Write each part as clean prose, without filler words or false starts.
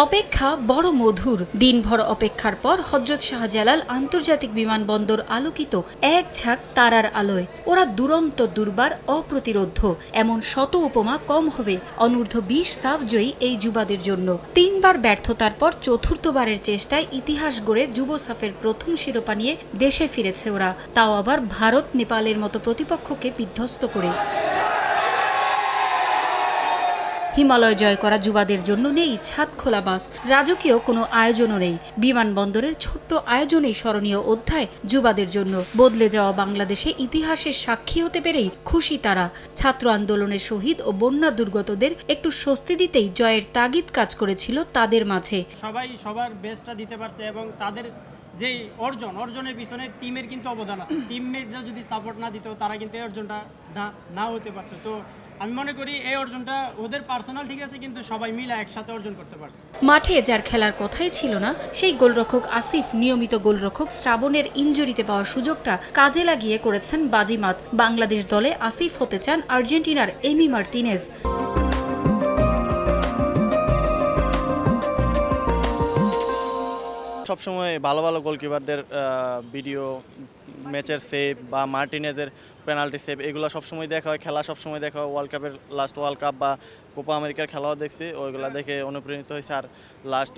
অপেক্ষা বড় মধুর। দিনভর অপেক্ষার পর হযরত শাহজালাল আন্তর্জাতিক বিমানবন্দর আলোকিত এক ঝাঁক তারার আলোয়। ওরা দুরন্ত, দুর্বার, অপ্রতিরোধ্য, এমন শত উপমা কম হবে অনূর্ধ্ব 20 সাফ জয়ী এই যুবাদের জন্য। 3 বার ব্যর্থতার পর চতুর্থবারের চেষ্টায় ইতিহাস গড়ে যুব সাফের প্রথম শিরোপা নিয়ে দেশে ফিরেছে ওরা, তাও আবার ভারত, নেপালের মতো প্রতিপক্ষকে বিধ্বস্ত করে। হিমালয় জয় করা যুবাদের জন্য নেই ছাদ খোলা বাস, রাজকীয় কোনো আয়োজনও নেই। বিমানবন্দরের ছোট্ট আয়োজনেই স্মরণীয় অধ্যায় যুবাদের জন্য। বদলে যাওয়া বাংলাদেশে ইতিহাসের সাক্ষী হতে পেরেই খুশি তারা। ছাত্র আন্দোলনের শহীদ ও বন্যা দুর্গতদের একটু স্বস্তি দিতেই জয়ের তাগিদ কাজ করেছিল তাদের মাঝে। সবাই সবার বেস্টটা দিতে পারছে এবং তাদের যে অর্জনের পিছনে টিমের কিন্তু অবদান আছে। টিমমেটরা যদি সাপোর্ট না দিত তারা কিন্তু এই অর্জনটা না হতে পারতো। তো আমি মনে করি এই অর্জনটা ওদের পার্সোনাল ঠিক আছে, কিন্তু সবাই মিলে একসাথে অর্জন করতে পারছে। মাঠে যার খেলার কথাই ছিল না সেই গোলরক্ষক আসিফ নিয়মিত গোলরক্ষক শ্রাবণের ইনজুরিতে পাওয়া সুযোগটা কাজে লাগিয়ে করেছেন বাজিমাত। বাংলাদেশ দলে আসিফ হতে চান আর্জেন্টিনার এমি মার্তিনেজ। সবসময় ভালো ভালো গোলকিপারদের ভিডিও, ম্যাচের সেভ বা মার্টিনেজের পেনাল্টি সেভ, এগুলো সবসময় দেখা হয়। খেলা সবসময় দেখা হয়। লাস্ট ওয়ার্ল্ড কাপ বা কোপা আমেরিকার খেলাও দেখছি, ওইগুলো দেখে অনুপ্রাণিত হয়েছে। আর লাস্ট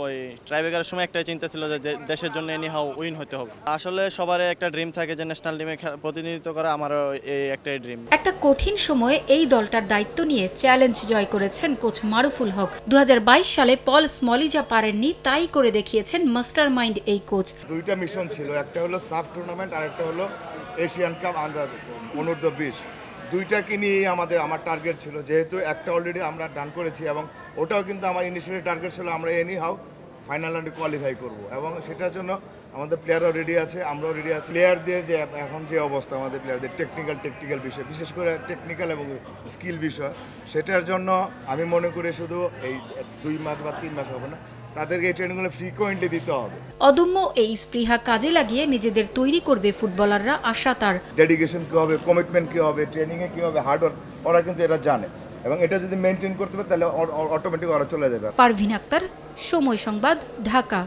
ওই ট্রাইব্রেকারের সময় একটাই চিন্তা ছিল যে দেশের জন্য এনিহাউ উইন হতে হবে। আসলে সবার একটা ড্রিম থাকে যে ন্যাশনাল টিমে প্রতিনিধিত্ব করা, আমারও এই একটাই ড্রিম। একটা কঠিন সময়ে এই দলটার দায়িত্ব নিয়ে চ্যালেঞ্জ জয় করেছেন কোচ মারুফুল হক। 2022 সালে পল স্মলি যা পারেননি তাই করে দেখিয়েছেন মাস্টার মাইন্ড এই কোচ। দুইটা মিশন ছিল, একটা হলো সাফ টুর্নামেন্ট আর একটা হলো এশিয়ান কাপ অনূর্ধ্ব 20। দুইটাকে নিয়েই আমার টার্গেট ছিল। যেহেতু একটা অলরেডি আমরা ডান করেছি এবং ওটাও কিন্তু আমার ইনিশিয়ালি টার্গেট ছিল আমরা এনিহাউ ফাইনাল রাউন্ডে কোয়ালিফাই করব, এবং সেটার জন্য আমাদের প্লেয়াররাও রেডি আছে, আমরাও রেডি আছি। প্লেয়ারদের যে এখন যে অবস্থা, আমাদের প্লেয়ারদের টেকনিক্যাল বিষয়, বিশেষ করে টেকনিক্যাল এবং স্কিল বিষয়, সেটার জন্য আমি মনে করি শুধু এই 2 মাস বা 3 মাস হবে না, তাদেরকে এই ট্রেনিংগুলো ফ্রিকোয়েন্টলি দিতে হবে। অদম্য এই স্পৃহা কাজে লাগিয়ে নিজেদের তৈরি করবে ফুটবলাররা, আশা তার। ডেডিকেশন কী হবে, কমিটমেন্ট কী হবে, ট্রেনিংয়ে কী হবে, হার্ডওয়ার্ক, ওরা কিন্তু এটা জানে এবং এটা যদি মেনটেন করতে পারে তাহলে অটোমেটিক ওরা চলে যাবে। পারভিন আক্তার, সময় সংবাদ, ঢাকা।